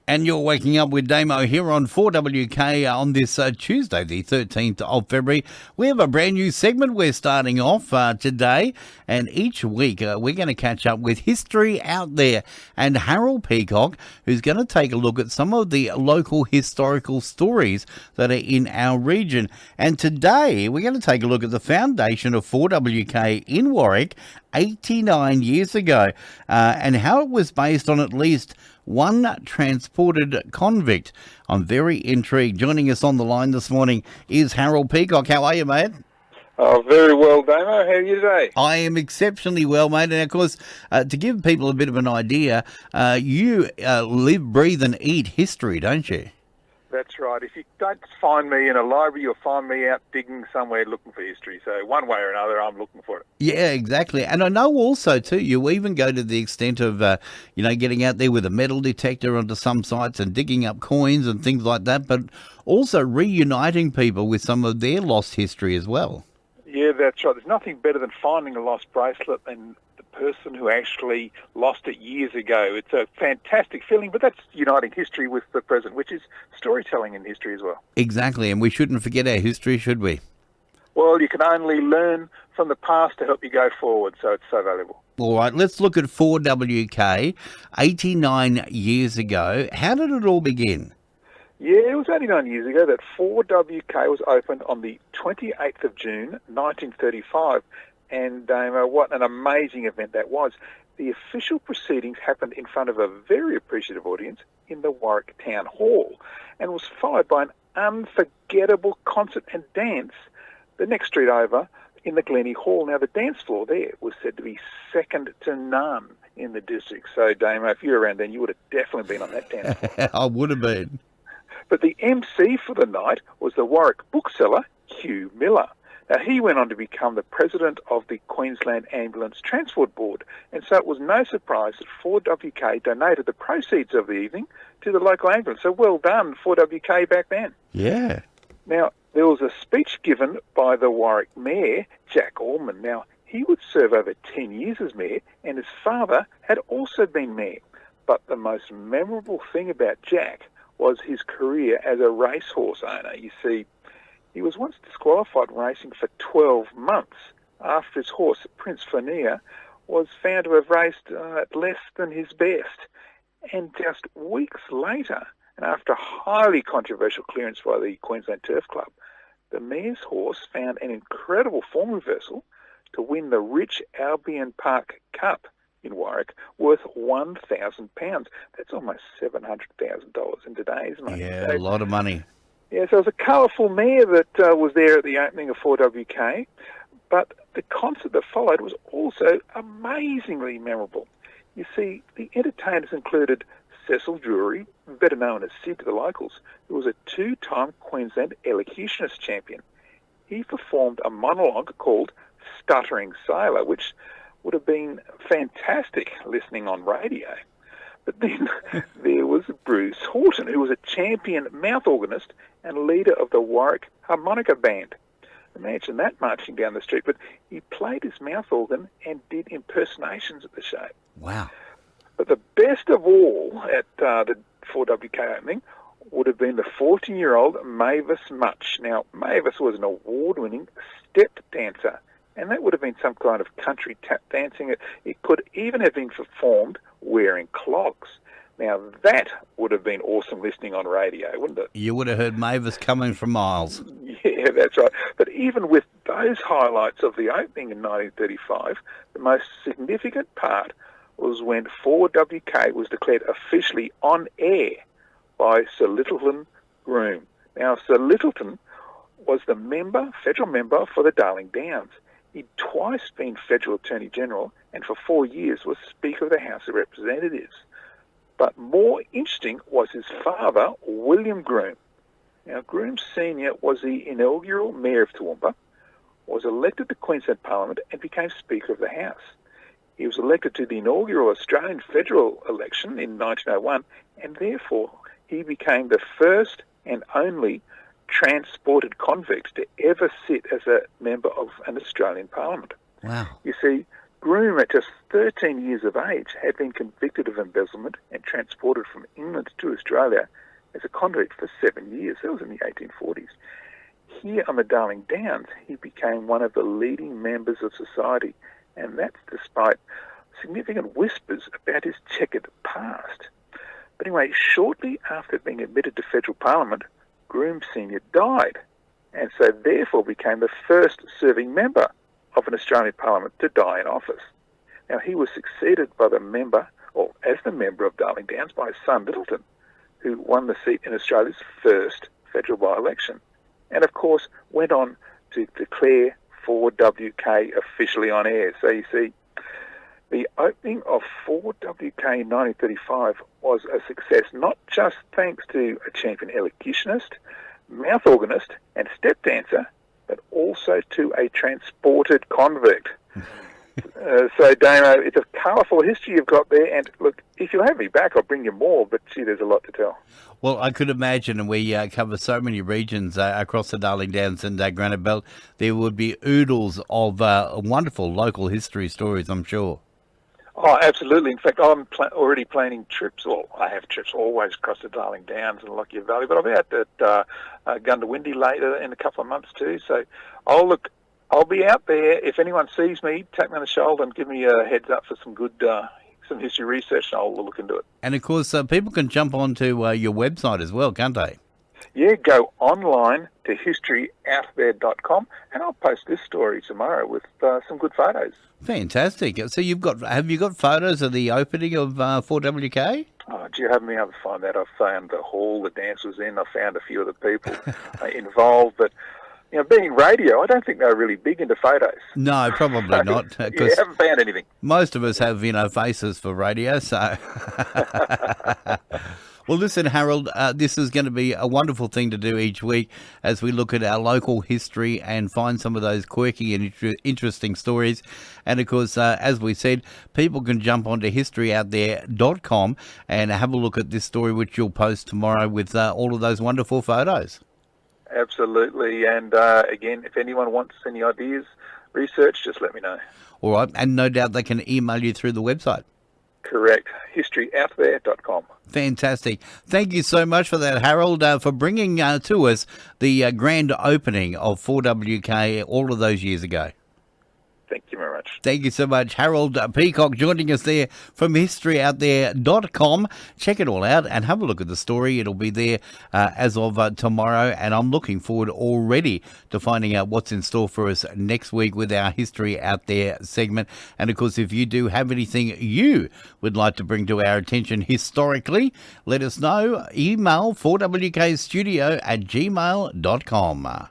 And you're waking up with Damo here on 4WK on this Tuesday, the 13th of February. We have a brand new segment we're starting off today, and each week we're going to catch up with history out there. And Harold Peacock, who's going to take a look at some of the local historical stories that are in our region. And today we're going to take a look at the foundation of 4WK in Warwick 89 years ago, and how it was based on at least one transported convict. I'm very intrigued. Joining us on the line this morning is Harold Peacock. How are you, mate? Oh, very well, Damo. How are you today? I am exceptionally well, mate. And of course, to give people a bit of an idea, you live, breathe and eat history, don't you? That's right. If you don't find me in a library, you'll find me out digging somewhere looking for history. So one way or another, I'm looking for it. Yeah, exactly. And I know also, too, you even go to the extent of, getting out there with a metal detector onto some sites and digging up coins and things like that, but also reuniting people with some of their lost history as well. Yeah, that's right. There's nothing better than finding a lost bracelet and the person who actually lost it years ago. It's a fantastic feeling, but that's uniting history with the present, which is storytelling in history as well. Exactly, and we shouldn't forget our history, should we? Well, you can only learn from the past to help you go forward, so it's so valuable. All right, let's look at 4WK 89 years ago. How did it all begin? Yeah, it was 89 years ago that 4WK was opened on the 28th of June, 1935. And what an amazing event that was. The official proceedings happened in front of a very appreciative audience in the Warwick Town Hall and was followed by an unforgettable concert and dance the next street over in the Glennie Hall. Now, the dance floor there was said to be second to none in the district. So, Damo, if you were around then, you would have definitely been on that dance floor. I would have been. But the MC for the night was the Warwick bookseller, Hugh Miller. Now, he went on to become the president of the Queensland Ambulance Transport Board, and so it was no surprise that 4WK donated the proceeds of the evening to the local ambulance. So well done, 4WK back then. Yeah. Now, there was a speech given by the Warwick Mayor, Jack Orman. Now, he would serve over 10 years as Mayor, and his father had also been Mayor. But the most memorable thing about Jack was his career as a racehorse owner. You see, he was once disqualified racing for 12 months after his horse, Prince Fania, was found to have raced at less than his best. And just weeks later, and after a highly controversial clearance by the Queensland Turf Club, the Mayor's horse found an incredible form reversal to win the Rich Albion Park Cup in Warwick, worth £1,000. That's almost $700,000 in today's money. Yeah, a lot of money. Yeah, so it was a colourful mare that was there at the opening of 4WK, but the concert that followed was also amazingly memorable. You see, the entertainers included Cecil Drury, better known as Sid to the locals, who was a two-time Queensland elocutionist champion. He performed a monologue called Stuttering Sailor, which would have been fantastic listening on radio. But then there was Bruce Horton, who was a champion mouth organist and leader of the Warwick Harmonica Band. Imagine that marching down the street. But he played his mouth organ and did impersonations at the show. Wow. But the best of all at the 4WK opening would have been the 14-year-old Mavis Much. Now, Mavis was an award-winning step dancer, and that would have been some kind of country tap dancing. It could even have been performed wearing clogs. Now, that would have been awesome listening on radio, wouldn't it? You would have heard Mavis coming from miles. Yeah, that's right. But even with those highlights of the opening in 1935, the most significant part was when 4WK was declared officially on air by Sir Lyttelton Groom. Now, Sir Lyttelton was the federal member for the Darling Downs. He'd twice been Federal Attorney General and for 4 years was Speaker of the House of Representatives. But more interesting was his father, William Groom. Now, Groom Sr. was the inaugural Mayor of Toowoomba, was elected to Queensland Parliament and became Speaker of the House. He was elected to the inaugural Australian federal election in 1901 and therefore he became the first and only transported convict to ever sit as a member of an Australian Parliament. Wow. You see, Groom, at just 13 years of age, had been convicted of embezzlement and transported from England to Australia as a convict for 7 years. That was in the 1840s. Here on the Darling Downs, he became one of the leading members of society, and that's despite significant whispers about his checkered past. But anyway, shortly after being admitted to federal parliament, Groom Sr. died, and so therefore became the first serving member of an Australian parliament to die in office. Now, he was succeeded by the member, or as the member of Darling Downs, by his son Littleton, who won the seat in Australia's first federal by-election, and of course went on to declare 4WK officially on air. So you see, the opening of 4WK in 1935 was a success, not just thanks to a champion elocutionist, mouth organist and step dancer, but also to a transported convict. So, Damo, it's a colourful history you've got there, and look, if you'll have me back, I'll bring you more, but gee, there's a lot to tell. Well, I could imagine, and we cover so many regions across the Darling Downs and Granite Belt, there would be oodles of wonderful local history stories, I'm sure. Oh, absolutely. In fact, I'm already planning trips, or I have trips always across the Darling Downs and Lockyer Valley, but I'll be out at Gundawindi later in a couple of months too. So I'll be out there. If anyone sees me, tap me on the shoulder and give me a heads up for some good some history research, and I'll look into it. And of course, people can jump onto your website as well, can't they? Yeah, go online to historyouthere.com, and I'll post this story tomorrow with some good photos. Fantastic. So have you got photos of the opening of 4WK? Oh, do you have me able to find that? I found the hall the dance was in. I found a few of the people involved, but you know, being radio, I don't think they're really big into photos. No, probably not. You haven't found anything. Most of us have, faces for radio, so... Well, listen, Harold, this is going to be a wonderful thing to do each week as we look at our local history and find some of those quirky and interesting stories. And, of course, as we said, people can jump onto historyouthere.com and have a look at this story, which you'll post tomorrow with all of those wonderful photos. Absolutely. And, again, if anyone wants any ideas, research, just let me know. All right. And no doubt they can email you through the website. Correct. historyouthere.com. Fantastic. Thank you so much for that, Harold, for bringing to us the grand opening of 4WK all of those years ago. Thank you very much. Thank you so much. Harold Peacock joining us there from historyouthere.com. Check it all out and have a look at the story. It'll be there as of tomorrow, and I'm looking forward already to finding out what's in store for us next week with our History Out There segment. And, of course, if you do have anything you would like to bring to our attention historically, let us know. Email 4WKstudio@gmail.com.